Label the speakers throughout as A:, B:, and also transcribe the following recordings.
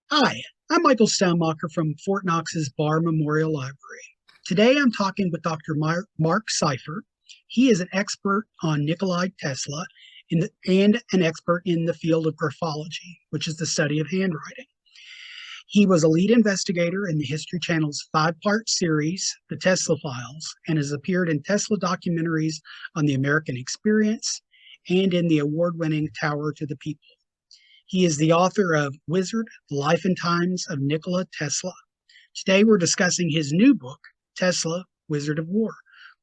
A: Hi, I'm Michael Stounmacher from Fort Knox's Barr Memorial Library. Today I'm talking with Dr. Marc Seifer. He is an expert on Nikola Tesla and an expert in the field of graphology, which is the study of handwriting. He was a lead investigator in the History Channel's five-part series, The Tesla Files, and has appeared in Tesla documentaries on the American Experience and in the award-winning Tower to the People. He is the author of Wizard, The Life and Times of Nikola Tesla. Today we're discussing his new book, Tesla, Wizard of War.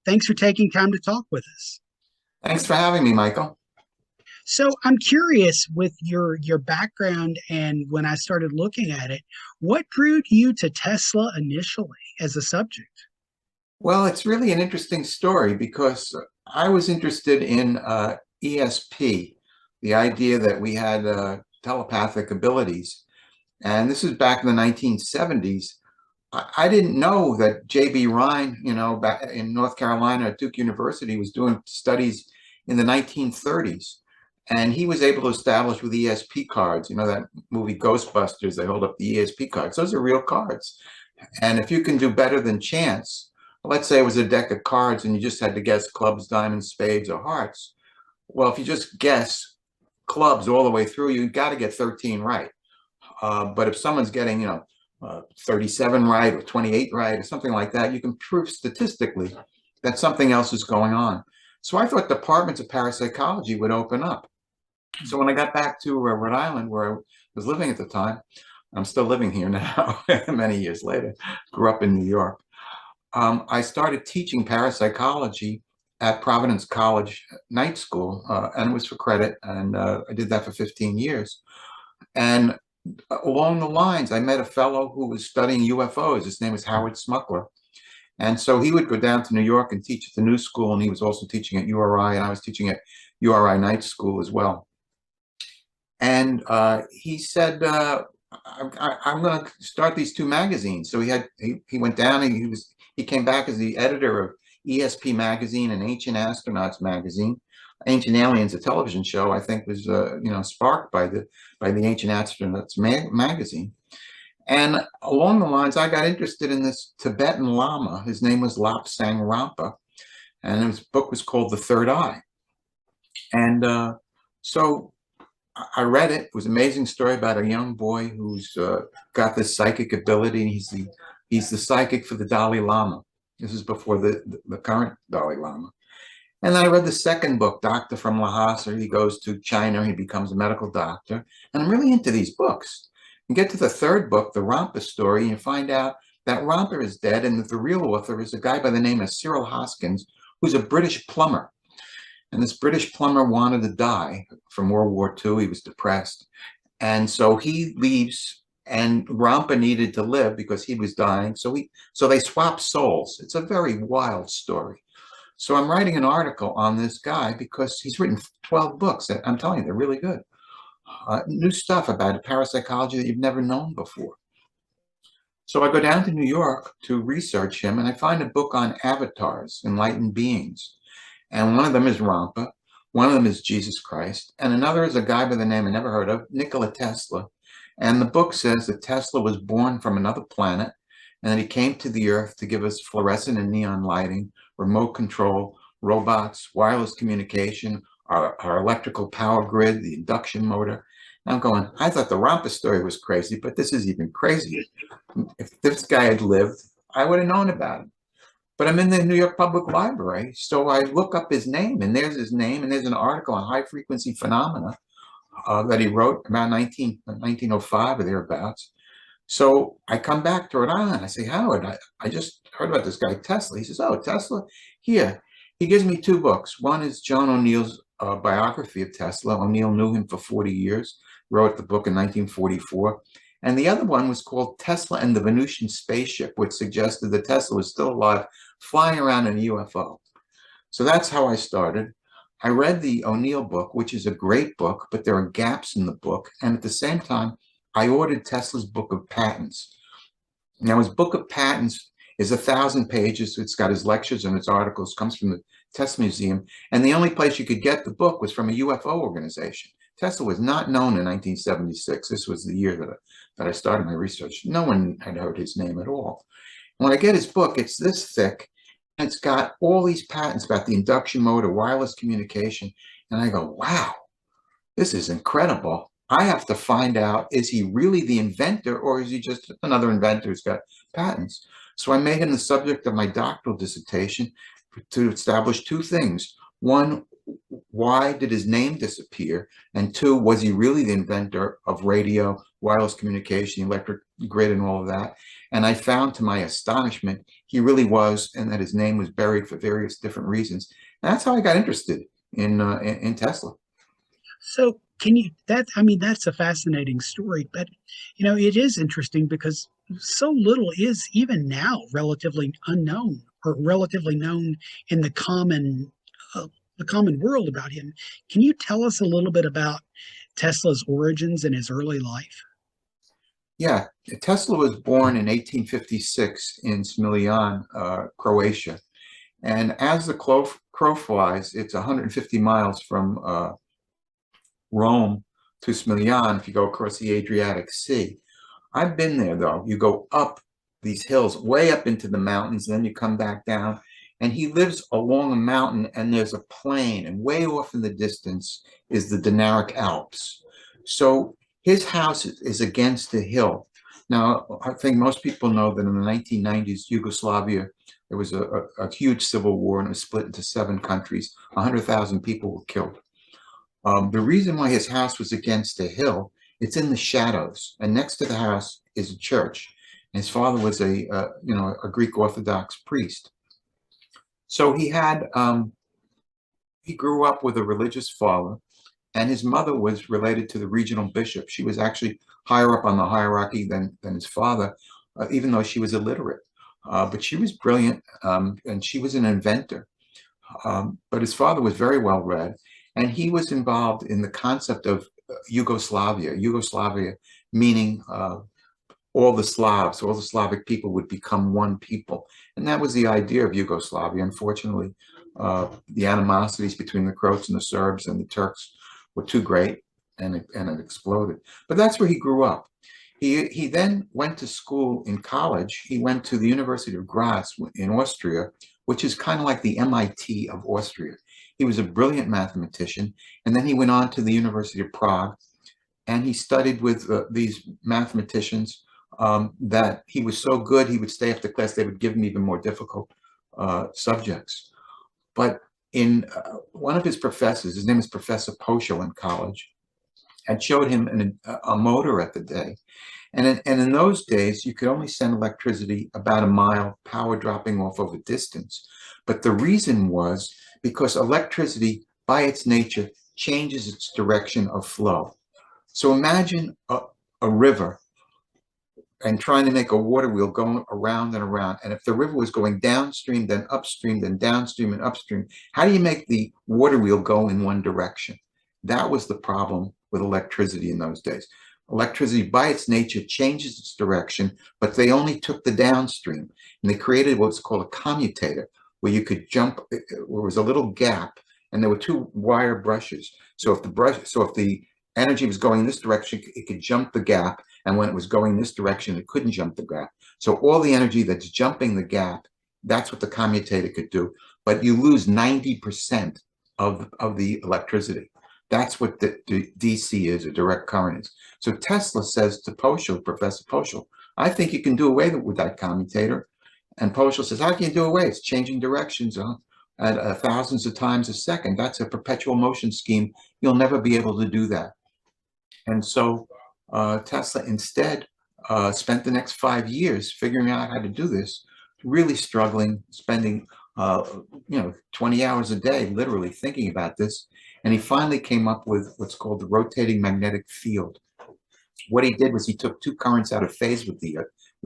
A: Thanks for taking time to talk with us.
B: Thanks for having me, Michael.
A: So I'm curious with your background and when I started looking at it, what drew you to Tesla initially as a subject?
B: Well, it's really an interesting story because I was interested in ESP, the idea that we had telepathic abilities. And this is back in the 1970s. I didn't know that J.B. Rhine, back in North Carolina at Duke University, was doing studies in the 1930s. And he was able to establish with ESP cards, that movie Ghostbusters, they hold up the ESP cards. Those are real cards. And if you can do better than chance, let's say it was a deck of cards and you just had to guess clubs, diamonds, spades, or hearts. Well, if you just guess clubs all the way through, you got to get 13 right. But if someone's getting, 37 right or 28 right or something like that, you can prove statistically that something else is going on. So I thought departments of parapsychology would open up. So when I got back to Rhode Island, where I was living at the time, I'm still living here now, many years later, grew up in New York. I started teaching parapsychology at Providence College Night School, and it was for credit, and I did that for 15 years. And along the lines, I met a fellow who was studying UFOs. His name was Howard Smuckler. And so he would go down to New York and teach at the New School, and he was also teaching at URI, and I was teaching at URI Night School as well. And he said, I'm going to start these two magazines. So he went down and he came back as the editor of ESP magazine and Ancient Astronauts magazine. Ancient Aliens, a television show, I think was sparked by the Ancient Astronauts magazine. And along the lines, I got interested in this Tibetan Lama. His name was Lobsang Rampa, and his book was called The Third Eye. And so I read it. It was an amazing story about a young boy who's got this psychic ability. He's the psychic for the Dalai Lama. This is before the current Dalai Lama. And then I read the second book, Doctor from Lhasa. He goes to China. He becomes a medical doctor. And I'm really into these books. You get to the third book, the Rampa story, and you find out that Rampa is dead and that the real author is a guy by the name of Cyril Hoskins, who's a British plumber. And this British plumber wanted to die from World War II. He was depressed. And so he leaves, and Rampa needed to live because he was dying. So they swapped souls. It's a very wild story. So I'm writing an article on this guy because he's written 12 books. I'm telling you, they're really good. New stuff about parapsychology that you've never known before. So I go down to New York to research him, and I find a book on avatars, enlightened beings. And one of them is Rampa, one of them is Jesus Christ, and another is a guy by the name I never heard of, Nikola Tesla. And the book says that Tesla was born from another planet, and that he came to the Earth to give us fluorescent and neon lighting, remote control, robots, wireless communication, our electrical power grid, the induction motor. And I'm going, I thought the Rampa story was crazy, but this is even crazier. If this guy had lived, I would have known about him. But I'm in the New York Public Library, so I look up his name, and there's his name, and there's an article on high-frequency phenomena that he wrote about 1905 or thereabouts. So I come back to Rhode Island. I say, Howard, I just heard about this guy, Tesla. He says, oh, Tesla? Here. He gives me two books. One is John O'Neill's biography of Tesla. O'Neill knew him for 40 years, wrote the book in 1944. And the other one was called Tesla and the Venusian Spaceship, which suggested that Tesla was still alive, flying around in a UFO. So that's how I started. I read the O'Neill book, which is a great book, but there are gaps in the book. And at the same time, I ordered Tesla's Book of Patents. Now, his Book of Patents is 1,000 pages. It's got his lectures and his articles, comes from the Tesla Museum. And the only place you could get the book was from a UFO organization. Tesla was not known in 1976. This was the year that that I started my research, no one had heard his name at all. When I get his book, it's this thick, and it's got all these patents about the induction motor, wireless communication, and I go, wow, this is incredible. I have to find out, is he really the inventor, or is he just another inventor who's got patents? So I made him the subject of my doctoral dissertation to establish two things. One, why did his name disappear? And two, was he really the inventor of radio, wireless communication, electric grid, and all of that? And I found, to my astonishment, he really was, and that his name was buried for various different reasons. And that's how I got interested in Tesla.
A: So can you that I mean that's a fascinating story, but it is interesting because so little is even now relatively unknown or relatively known in uh, the common world about him. Can you tell us a little bit about Tesla's origins and his early life?
B: Yeah, Tesla was born in 1856 in Smiljan, Croatia. And as the crow flies, it's 150 miles from Rome to Smiljan if you go across the Adriatic Sea. I've been there though. You go up these hills, way up into the mountains, and then you come back down. And he lives along a mountain, and there's a plain, and way off in the distance is the Dinaric Alps. So his house is against the hill. Now, I think most people know that in the 1990s, Yugoslavia, there was a huge civil war, and it was split into 7 countries. 100,000 people were killed. The reason why his house was against a hill, it's in the shadows, and next to the house is a church. And his father was a Greek Orthodox priest. So he grew up with a religious father, and his mother was related to the regional bishop. She was actually higher up on the hierarchy than his father, even though she was illiterate. But she was brilliant, and she was an inventor. But his father was very well read, and he was involved in the concept of Yugoslavia meaning all the Slavs, all the Slavic people would become one people. And that was the idea of Yugoslavia. Unfortunately, the animosities between the Croats and the Serbs and the Turks were too great, and it exploded. But that's where he grew up. He then went to school in college. He went to the University of Graz in Austria, which is kind of like the MIT of Austria. He was a brilliant mathematician, and then he went on to the University of Prague, and he studied with these mathematicians that he was so good he would stay after class. They would give him even more difficult subjects. But in one of his professors, his name is Professor Poschel in college, had showed him a motor at the day. And in those days, you could only send electricity about a mile, power dropping off over distance. But the reason was because electricity, by its nature, changes its direction of flow. So imagine a river and trying to make a water wheel going around and around. And if the river was going downstream, then upstream, then downstream and upstream, how do you make the water wheel go in one direction? That was the problem with electricity in those days. Electricity, by its nature, changes its direction, but they only took the downstream. And they created what's called a commutator, where you could jump, where was a little gap, and there were 2 wire brushes. So if the energy was going in this direction, it could jump the gap, and when it was going this direction, it couldn't jump the gap. So all the energy that's jumping the gap, that's what the commutator could do. But you lose 90% of the electricity. That's what the DC is, a direct current is. So Tesla says to Poschel, Professor Poschel, I think you can do away with that commutator. And Poschel says, how can you do away? It's changing directions at thousands of times a second. That's a perpetual motion scheme. You'll never be able to do that. And so Tesla instead spent the next 5 years figuring out how to do this, really struggling, spending 20 hours a day literally thinking about this. And he finally came up with what's called the rotating magnetic field. What he did was he took 2 currents out of phase with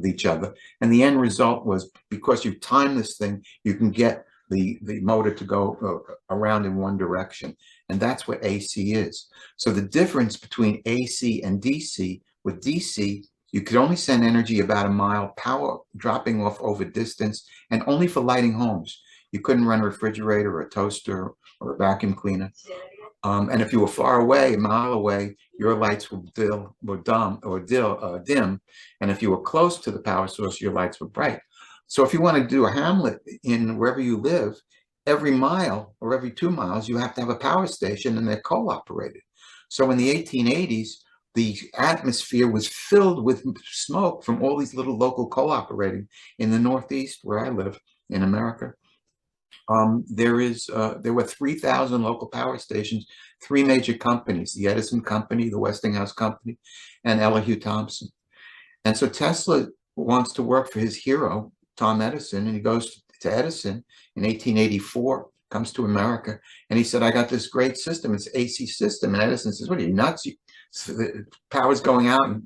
B: each other. And the end result was, because you time this thing, you can get the motor to go around in one direction. And that's what AC is. So the difference between AC and DC, with DC, you could only send energy about a mile, power dropping off over distance, and only for lighting homes. You couldn't run a refrigerator or a toaster or a vacuum cleaner. And if you were far away, a mile away, your lights would dim. And if you were close to the power source, your lights were bright. So if you want to do a hamlet in wherever you live, every mile or every 2 miles, you have to have a power station, and they're coal operated. So in the 1880s, the atmosphere was filled with smoke from all these little local coal operating in the Northeast, where I live in America. There were 3,000 local power stations, three major companies: the Edison Company, the Westinghouse Company, and Elihu Thomson. And so Tesla wants to work for his hero, Tom Edison, and he goes to Edison in 1884, comes to America, and he said, "I got this great system. It's AC system." And Edison says, "What are you, nuts? The power's going out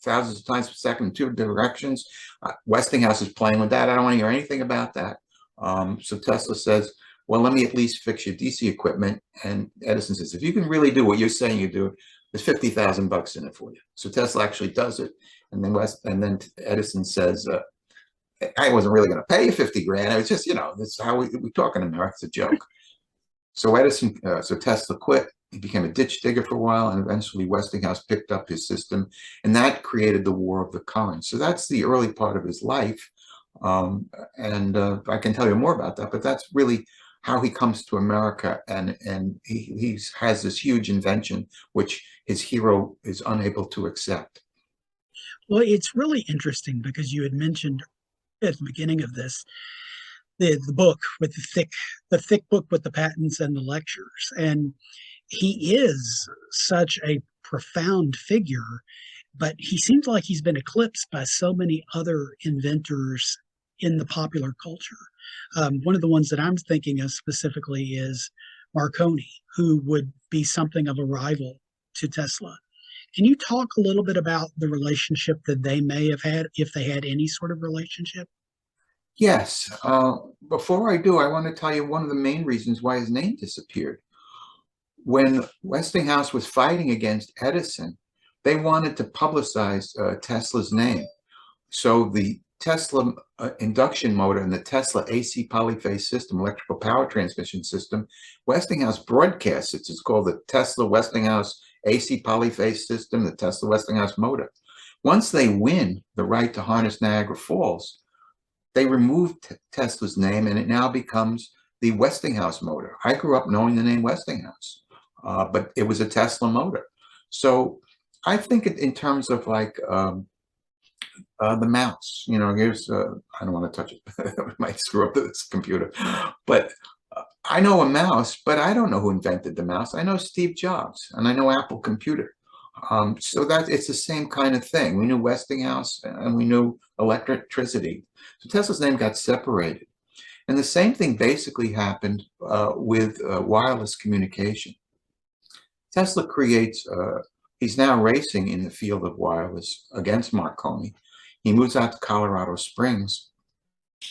B: thousands of times per second in two directions. Westinghouse is playing with that. I don't want to hear anything about that." So Tesla says, "Well, let me at least fix your DC equipment." And Edison says, "If you can really do what you're saying you do, there's 50,000 bucks in it for you." So Tesla actually does it. And then Edison says, "I wasn't really going to pay you 50 grand. It was just, this is how we talk in America. It's a joke." So Tesla quit. He became a ditch digger for a while, and eventually Westinghouse picked up his system, and that created the War of the Currents. So that's the early part of his life. And I can tell you more about that, but that's really how he comes to America, and he has this huge invention, which his hero is unable to accept.
A: Well, it's really interesting because you had mentioned at the beginning of this the book with the thick book with the patents and the lectures, and he is such a profound figure, but he seems like he's been eclipsed by so many other inventors in the popular culture. One of the ones that I'm thinking of specifically is Marconi, who would be something of a rival to Tesla. Can you talk a little bit about the relationship that they may have had, if they had any sort of relationship?
B: Yes. Before I do, I want to tell you one of the main reasons why his name disappeared. When Westinghouse was fighting against Edison, they wanted to publicize Tesla's name. So the Tesla induction motor and the Tesla AC polyphase system, electrical power transmission system, Westinghouse broadcasts it. It's called the Tesla Westinghouse AC polyphase system, the Tesla Westinghouse motor. Once they win the right to harness Niagara Falls, they removed Tesla's name, and it now becomes the Westinghouse motor. I grew up knowing the name Westinghouse, but it was a Tesla motor. So I think in terms of like the mouse, here's, I don't want to touch it. It might screw up this computer. But I know a mouse, but I don't know who invented the mouse. I know Steve Jobs, and I know Apple Computer. So that it's the same kind of thing. We knew Westinghouse, and we knew electricity. So Tesla's name got separated. And the same thing basically happened with wireless communication. Tesla he's now racing in the field of wireless against Marconi. He moves out to Colorado Springs,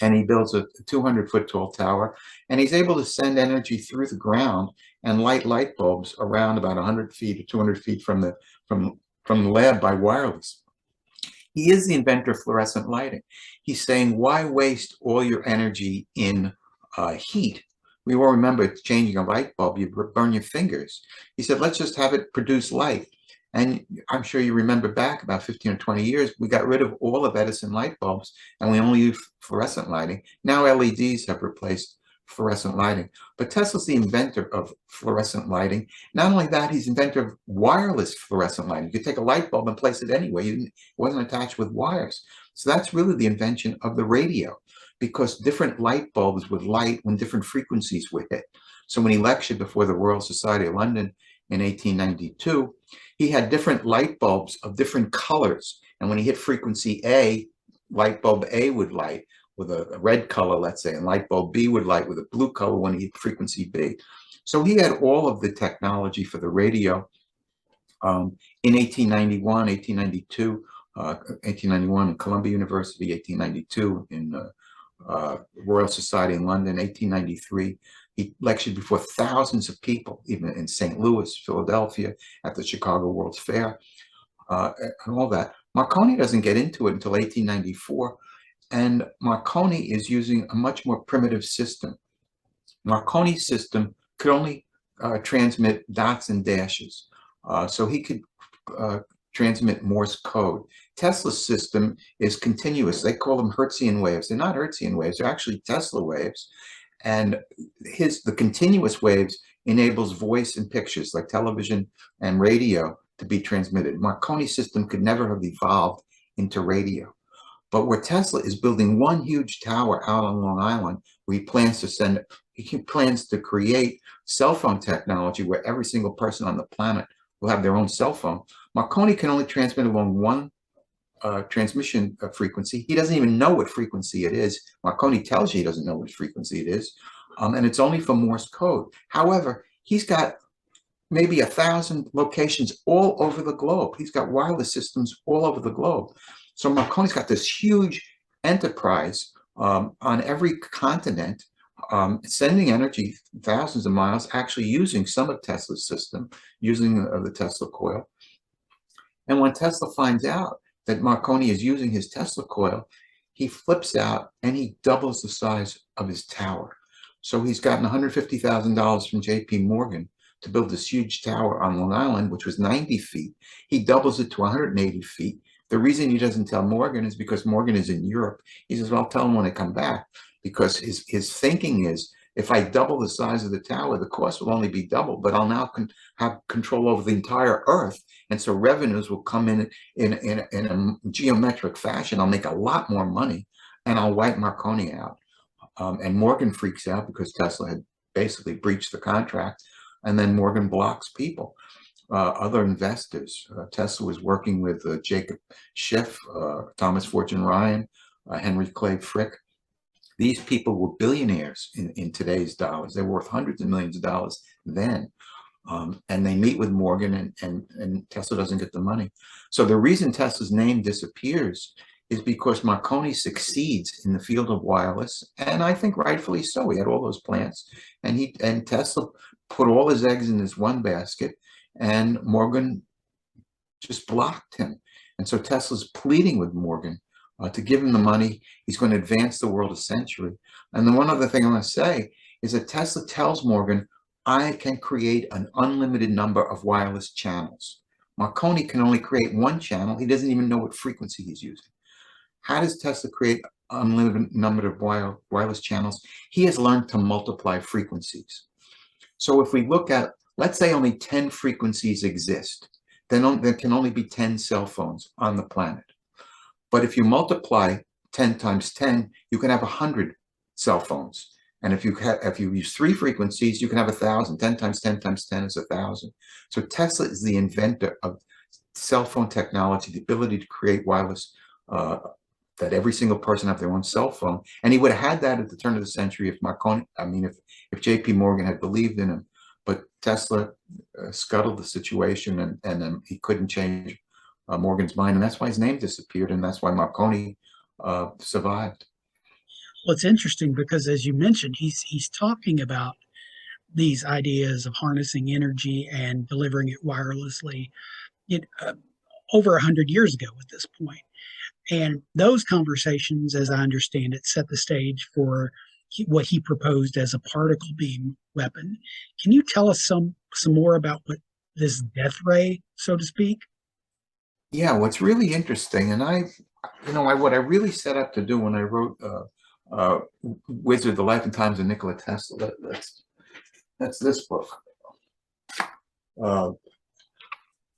B: and he builds a 200-foot tall tower, and he's able to send energy through the ground and light bulbs around about 100 feet or 200 feet from the lab by wireless. He is the inventor of fluorescent lighting. He's saying, why waste all your energy in heat? We all remember changing a light bulb, you burn your fingers. He said, let's just have it produce light. And I'm sure you remember back about 15 or 20 years, we got rid of all of Edison light bulbs, and we only use fluorescent lighting. Now LEDs have replaced fluorescent lighting. But Tesla's the inventor of fluorescent lighting. Not only that, he's inventor of wireless fluorescent lighting. You could take a light bulb and place it anywhere. It wasn't attached with wires. So that's really the invention of the radio, because different light bulbs would light when different frequencies were hit. So when he lectured before the Royal Society of London in 1892, he had different light bulbs of different colors. And when he hit frequency A, light bulb A would light with a red color, let's say, and light bulb B would light with a blue color when he hit frequency B. So he had all of the technology for the radio. In 1891, 1892, 1891 in Columbia University, 1892 in Royal Society in London, 1893. He lectured before thousands of people, even in St. Louis, Philadelphia, at the Chicago World's Fair, and all that. Marconi doesn't get into it until 1894, and Marconi is using a much more primitive system. Marconi's system could only transmit dots and dashes. So he could transmit Morse code. Tesla's system is continuous. They call them Hertzian waves. They're not Hertzian waves. They're actually Tesla waves. And the continuous waves enables voice and pictures like television and radio to be transmitted. Marconi's system could never have evolved into radio. But where Tesla is building one huge tower out on Long Island, where he plans to create cell phone technology where every single person on the planet will have their own cell phone. Marconi can only transmit along one transmission frequency. He doesn't even know what frequency it is. Marconi tells you he doesn't know what frequency it is. And it's only for Morse code. However, he's got maybe 1,000 locations all over the globe. He's got wireless systems all over the globe. So Marconi's got this huge enterprise on every continent, sending energy thousands of miles, actually using some of Tesla's system, using the Tesla coil. And when Tesla finds out that Marconi is using his Tesla coil, he flips out and he doubles the size of his tower. So he's gotten $150,000 from JP Morgan to build this huge tower on Long Island, which was 90 feet. He doubles it to 180 feet. The reason he doesn't tell Morgan is because Morgan is in Europe. He says, well, I'll tell him when I come back, because his thinking is, if I double the size of the tower, the cost will only be double, but I'll now have control over the entire Earth. And so revenues will come in a geometric fashion. I'll make a lot more money and I'll wipe Marconi out. And Morgan freaks out because Tesla had basically breached the contract. And then Morgan blocks people, other investors. Tesla was working with Jacob Schiff, Thomas Fortune Ryan, Henry Clay Frick. These people were billionaires in today's dollars. They're worth hundreds of millions of dollars then. And they meet with Morgan, and Tesla doesn't get the money. So the reason Tesla's name disappears is because Marconi succeeds in the field of wireless, and I think rightfully so. He had all those plants, and Tesla put all his eggs in this one basket, and Morgan just blocked him. And so Tesla's pleading with Morgan to give him the money. He's going to advance the world a century. And the one other thing I want to say is that Tesla tells Morgan, I can create an unlimited number of wireless channels. Marconi can only create one channel. He doesn't even know what frequency he's using. How does Tesla create unlimited number of wireless channels? He has learned to multiply frequencies. So if we look at, let's say only 10 frequencies exist, then there can only be 10 cell phones on the planet. But if you multiply 10 times 10, you can have 100 cell phones. And if you use 3 frequencies, you can have 1,000. 10 times 10 times 10 is 1,000. So Tesla is the inventor of cell phone technology, the ability to create wireless, that every single person have their own cell phone. And he would have had that at the turn of the century if if JP Morgan had believed in him. But Tesla scuttled the situation, and he couldn't change Morgan's mind. And that's why his name disappeared. And that's why Marconi survived.
A: Well, it's interesting because, as you mentioned, he's talking about these ideas of harnessing energy and delivering it wirelessly over 100 years ago at this point. And those conversations, as I understand it, set the stage for what he proposed as a particle beam weapon. Can you tell us some more about what this death ray, so to speak?
B: Yeah, what's really interesting, and what I really set up to do when I wrote Wizard: The Life and Times of Nikola Tesla, that's this book.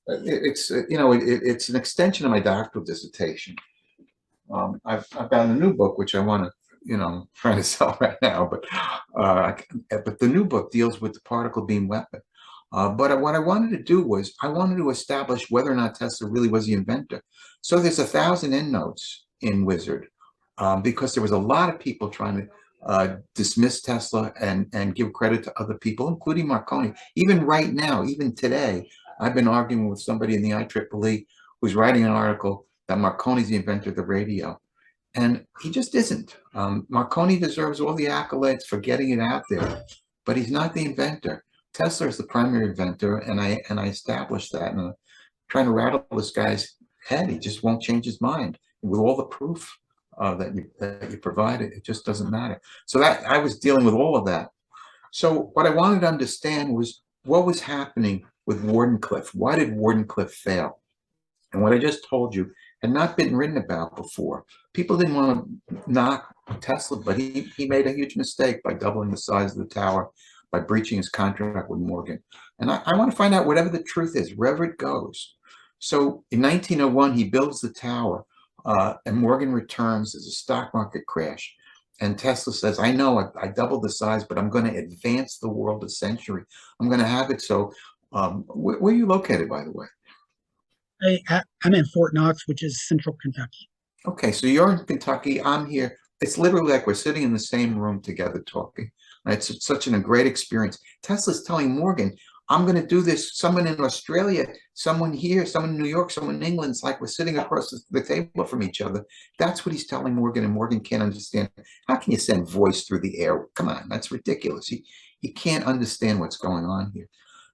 B: It's an extension of my doctoral dissertation. I've got a new book which I want to trying to sell right now, but the new book deals with the particle beam weapon. But what I wanted to do was I wanted to establish whether or not Tesla really was the inventor. So there's 1,000 endnotes in Wizard, because there was a lot of people trying to dismiss Tesla and give credit to other people, including Marconi. Even right now, even today, I've been arguing with somebody in the IEEE who's writing an article that Marconi's the inventor of the radio. And he just isn't. Marconi deserves all the accolades for getting it out there, but he's not the inventor. Tesla is the primary inventor, and I established that. And I'm trying to rattle this guy's head. He just won't change his mind. With all the proof that you provided, it just doesn't matter. So that I was dealing with all of that. So what I wanted to understand was, what was happening with Wardenclyffe. Why did Wardenclyffe fail? And what I just told you had not been written about before. People didn't want to knock Tesla, but he made a huge mistake by doubling the size of the tower, by breaching his contract with Morgan. And I want to find out whatever the truth is, wherever it goes. So in 1901, he builds the tower, and Morgan returns. There's a stock market crash. And Tesla says, I know I doubled the size, but I'm going to advance the world a century. I'm going to have it so. Where are you located, by the way?
A: I'm in Fort Knox, which is central Kentucky.
B: Okay, so you're in Kentucky. I'm here. It's literally like we're sitting in the same room together talking. And it's such a great experience. Tesla's telling Morgan, I'm going to do this. Someone in Australia, someone here, someone in New York, someone in England. It's like we're sitting across the table from each other. That's what he's telling Morgan, and Morgan can't understand. How can you send voice through the air? Come on, that's ridiculous. He can't understand what's going on here.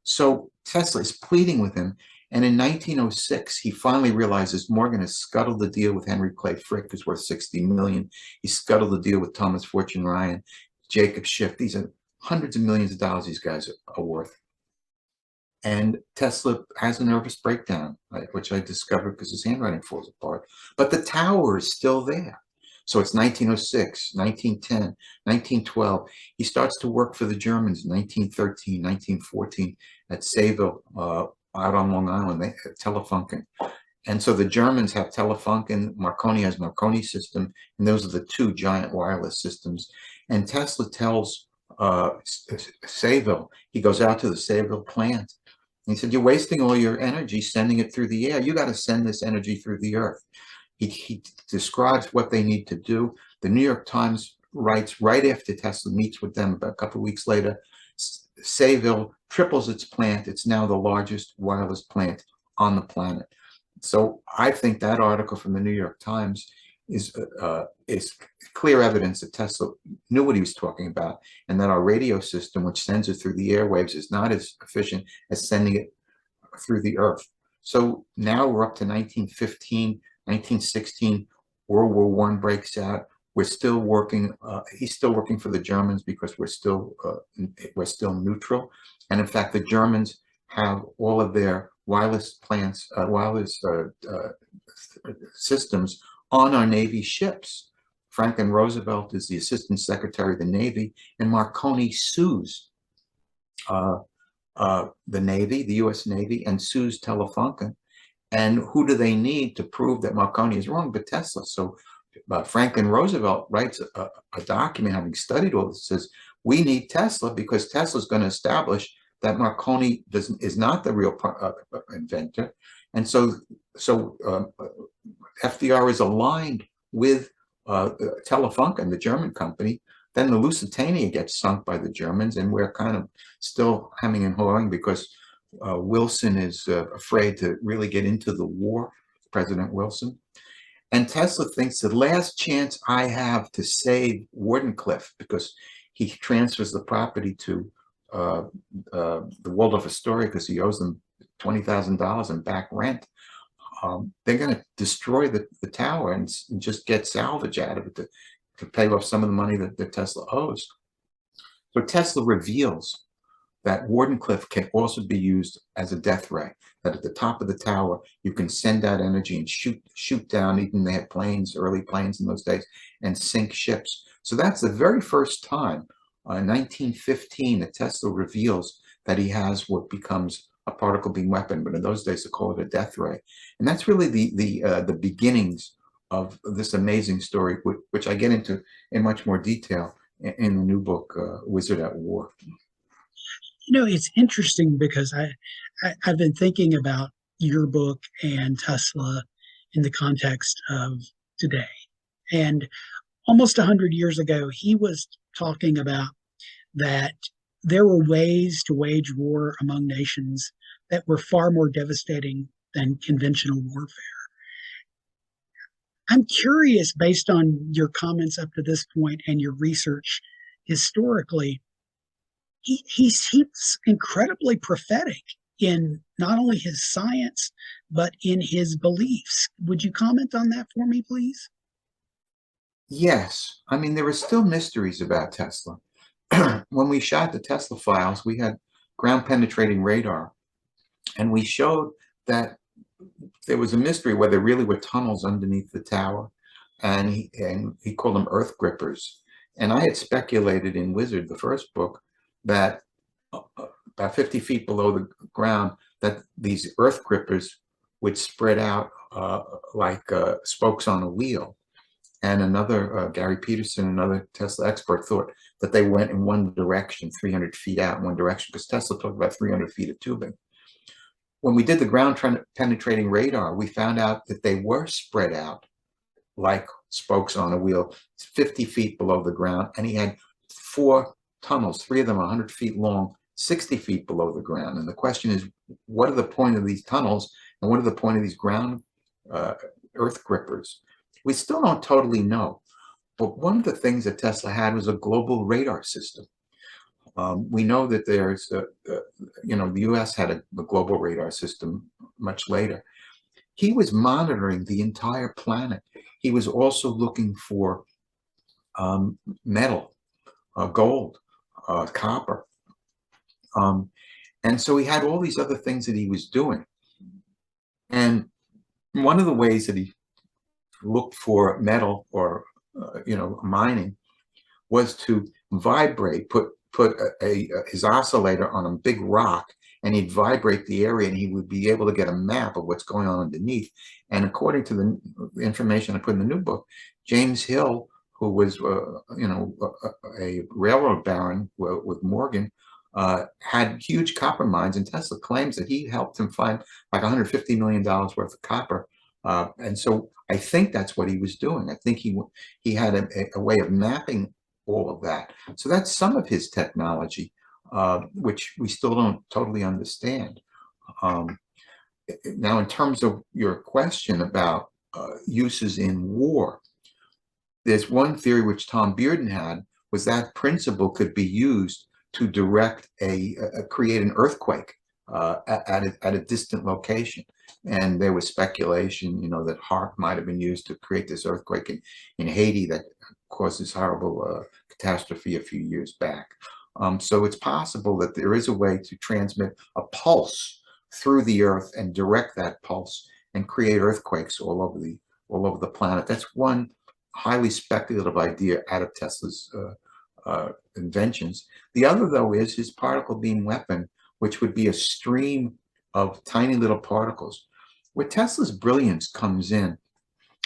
B: So Tesla is pleading with him. And in 1906, he finally realizes Morgan has scuttled the deal with Henry Clay Frick, who's worth $60 million. He scuttled the deal with Thomas Fortune Ryan, Jacob Schiff. These are hundreds of millions of dollars these guys are worth. And Tesla has a nervous breakdown, which I discovered because his handwriting falls apart. But the tower is still there. So it's 1906, 1910, 1912. He starts to work for the Germans in 1913, 1914 at Sayville, out on Long Island, they have Telefunken. And so the Germans have Telefunken, Marconi has Marconi system, and those are the two giant wireless systems. And Tesla tells Sayville, he goes out to the Sayville plant, and he said, you're wasting all your energy sending it through the air. You got to send this energy through the earth. He describes what they need to do. The New York Times writes right after Tesla meets with them, about a couple of weeks later, Sayville triples its plant. It's now the largest wireless plant on the planet. So I think that article from the New York Times is clear evidence that Tesla knew what he was talking about, and that our radio system, which sends it through the airwaves, is not as efficient as sending it through the earth. So now we're up to 1915, 1916, World War I breaks out. We're still working. He's still working for the Germans because we're still neutral. And in fact, the Germans have all of their wireless plants, systems on our Navy ships. Franklin Roosevelt is the Assistant Secretary of the Navy, and Marconi sues the Navy, the U.S. Navy, and sues Telefunken. And who do they need to prove that Marconi is wrong but Tesla? So Franklin Roosevelt writes a document, having studied all this, says, we need Tesla because Tesla's going to establish that Marconi is not the real inventor. And so FDR is aligned with Telefunken, the German company. Then the Lusitania gets sunk by the Germans, and we're kind of still hemming and hawing because Wilson is afraid to really get into the war, President Wilson. And Tesla thinks the last chance I have to save Wardenclyffe, because he transfers the property to the Waldorf Astoria because he owes them $20,000 in back rent. They're going to destroy the tower and just get salvage out of it to pay off some of the money that Tesla owes. So Tesla reveals that Wardenclyffe can also be used as a death ray, that at the top of the tower, you can send out energy and shoot down, even they had planes, early planes in those days, and sink ships. So that's the very first time, in 1915, that Tesla reveals that he has what becomes a particle beam weapon, but in those days they call it a death ray. And that's really the beginnings of this amazing story, which I get into in much more detail in the new book, Wizard at War.
A: You know, it's interesting because I've been thinking about your book and Tesla in the context of today. And almost 100 years ago, he was talking about that there were ways to wage war among nations that were far more devastating than conventional warfare. I'm curious, based on your comments up to this point and your research historically, he's incredibly prophetic in not only his science, but in his beliefs. Would you comment on that for me, please?
B: Yes. I mean, there are still mysteries about Tesla. When we shot the Tesla files, we had ground penetrating radar. And we showed that there was a mystery where there really were tunnels underneath the tower. And he called them earth grippers. And I had speculated in Wizard, the first book, that about 50 feet below the ground, that these earth grippers would spread out like spokes on a wheel. And another, Gary Peterson, another Tesla expert, thought that they went in one direction, 300 feet out in one direction, because Tesla talked about 300 feet of tubing. When we did the ground penetrating radar, we found out that they were spread out like spokes on a wheel, 50 feet below the ground. And he had 4 tunnels, 3 of them 100 feet long, 60 feet below the ground. And the question is, what are the point of these tunnels? And what are the point of these ground earth grippers? We still don't totally know. But one of the things that Tesla had was a global radar system. We know that there's, the US had a global radar system much later. He was monitoring the entire planet. He was also looking for metal, gold, copper. And so he had all these other things that he was doing. And one of the ways that he looked for metal or, mining was to vibrate, put his oscillator on a big rock, and he'd vibrate the area, and he would be able to get a map of what's going on underneath. And according to the information I put in the new book, James Hill, who was, a railroad baron with Morgan, had huge copper mines, and Tesla claims that he helped him find like $150 million worth of copper. And so I think that's what he was doing. I think he had a way of mapping all of that. So that's some of his technology, which we still don't totally understand. Now, in terms of your question about uses in war, there's one theory which Tom Bearden had, was that principle could be used to direct create an earthquake at a distant location. And there was speculation, that HAARP might have been used to create this earthquake in Haiti that caused this horrible catastrophe a few years back. So it's possible that there is a way to transmit a pulse through the earth and direct that pulse and create earthquakes all over the planet. That's one highly speculative idea out of Tesla's inventions. The other, though, is his particle beam weapon, which would be a stream of tiny little particles. Where Tesla's brilliance comes in,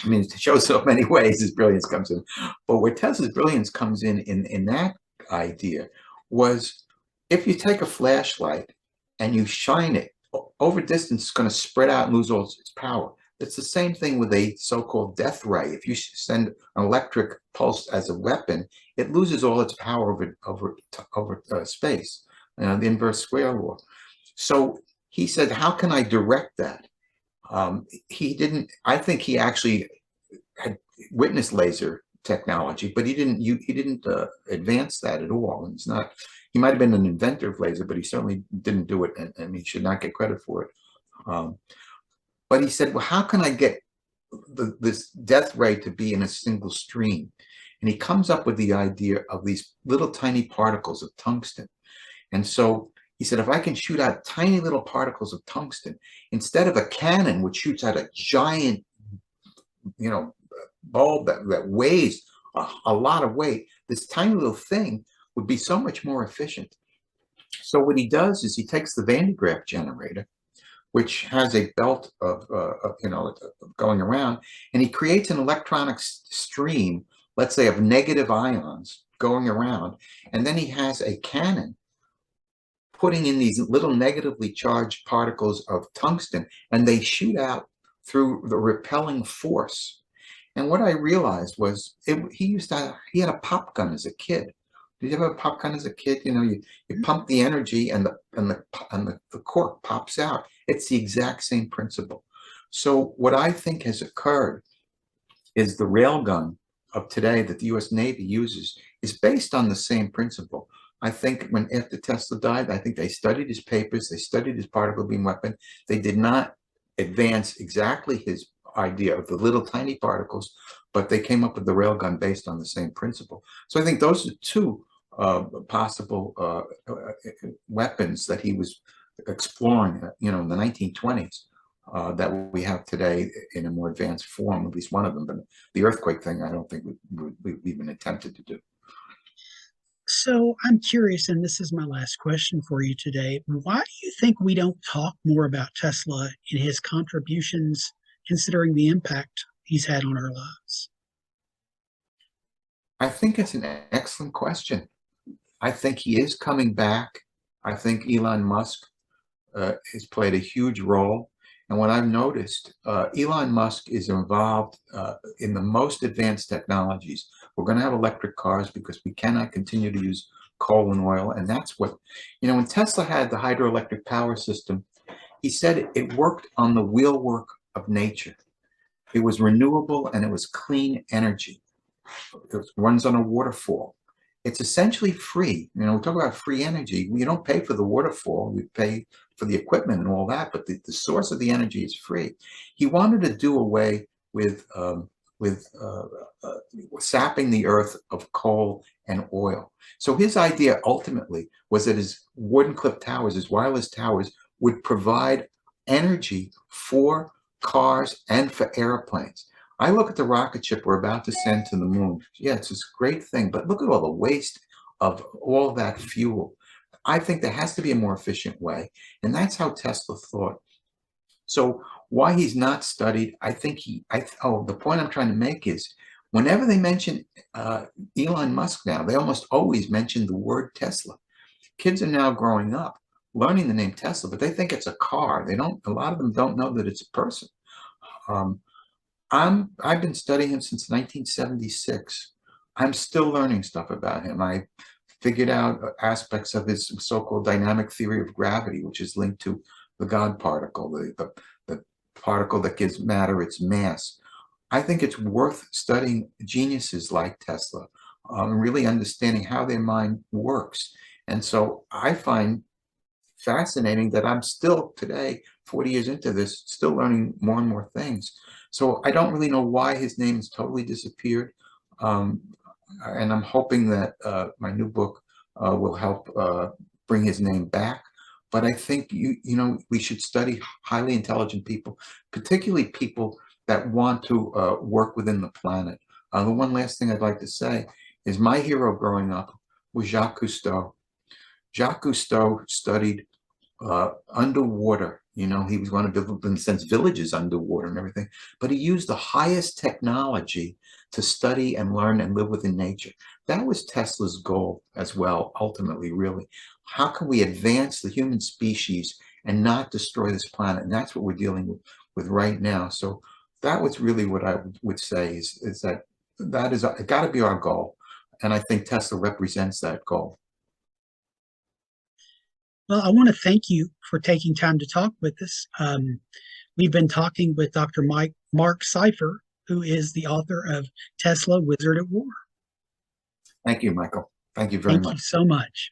B: I mean, it shows so many ways his brilliance comes in, but where Tesla's brilliance comes in that idea was, if you take a flashlight and you shine it, over distance, it's going to spread out and lose all its power. It's the same thing with a so-called death ray. If you send an electric pulse as a weapon, it loses all its power over space, the inverse square law. So he said, how can I direct that? He didn't, I think he actually had witnessed laser technology, but he didn't advance that at all. And it's not, he might have been an inventor of laser, but he certainly didn't do it, and he should not get credit for it. But he said, well, how can I get this death ray to be in a single stream? And he comes up with the idea of these little tiny particles of tungsten. And so he said, if I can shoot out tiny little particles of tungsten, instead of a cannon which shoots out a giant, bulb that weighs a lot of weight, this tiny little thing would be so much more efficient. So what he does is he takes the Van de Graaff generator, which has a belt of going around, and he creates an electronic stream, let's say of negative ions going around, and then he has a cannon putting in these little negatively charged particles of tungsten, and they shoot out through the repelling force. And what I realized was, he had a pop gun as a kid. Did you have a pop gun as a kid? You pump the energy, and the cork pops out. It's the exact same principle. So what I think has occurred is the railgun of today that the US Navy uses is based on the same principle. I think after Tesla died, I think they studied his papers, they studied his particle beam weapon. They did not advance exactly his idea of the little tiny particles, but they came up with the railgun based on the same principle. So I think those are two possible weapons that he was exploring, in the 1920s, that we have today in a more advanced form, at least one of them. But the earthquake thing, I don't think we've even attempted to do.
A: So I'm curious, and this is my last question for you today. Why do you think we don't talk more about Tesla and his contributions, considering the impact he's had on our lives?
B: I think it's an excellent question. I think he is coming back. I think Elon Musk has played a huge role. And what I've noticed, Elon Musk is involved in the most advanced technologies. We're going to have electric cars because we cannot continue to use coal and oil. And that's what, when Tesla had the hydroelectric power system, he said it worked on the wheelwork of nature. It was renewable and it was clean energy. It runs on a waterfall. It's essentially free. We talk about free energy. You don't pay for the waterfall. You pay for the equipment and all that, but the source of the energy is free. He wanted to do away with sapping the earth of coal and oil. So his idea ultimately was that his wooden clip towers, his wireless towers, would provide energy for cars and for airplanes. I look at the rocket ship we're about to send to the moon. Yeah, it's this great thing, but look at all the waste of all that fuel. I think there has to be a more efficient way, and that's how Tesla thought. So why he's not studied, I think the point I'm trying to make is whenever they mention Elon Musk now, they almost always mention the word Tesla. Kids are now growing up learning the name Tesla, but they think it's a car. A lot of them don't know that it's a person. I've been studying him since 1976. I'm still learning stuff about him. I figured out aspects of his so-called dynamic theory of gravity, which is linked to the God particle, the particle that gives matter its mass. I think it's worth studying geniuses like Tesla, really understanding how their mind works. And so I find fascinating that I'm still today, 40 years into this, still learning more and more things. So I don't really know why his name has totally disappeared. And I'm hoping that my new book will help bring his name back. But I think we should study highly intelligent people, particularly people that want to work within the planet. The one last thing I'd like to say is my hero growing up was Jacques Cousteau. Jacques Cousteau studied underwater. He was going to build, in a sense, villages underwater and everything. But he used the highest technology to study and learn and live within nature. That was Tesla's goal as well, ultimately, really. How can we advance the human species and not destroy this planet? And that's what we're dealing with right now. So that was really what I would say is that is got to be our goal. And I think Tesla represents that goal.
A: Well, I want to thank you for taking time to talk with us. We've been talking with Dr. Marc Seifer, who is the author of Tesla, Wizard at War.
B: Thank you, Michael. Thank you very much.
A: Thank you so much.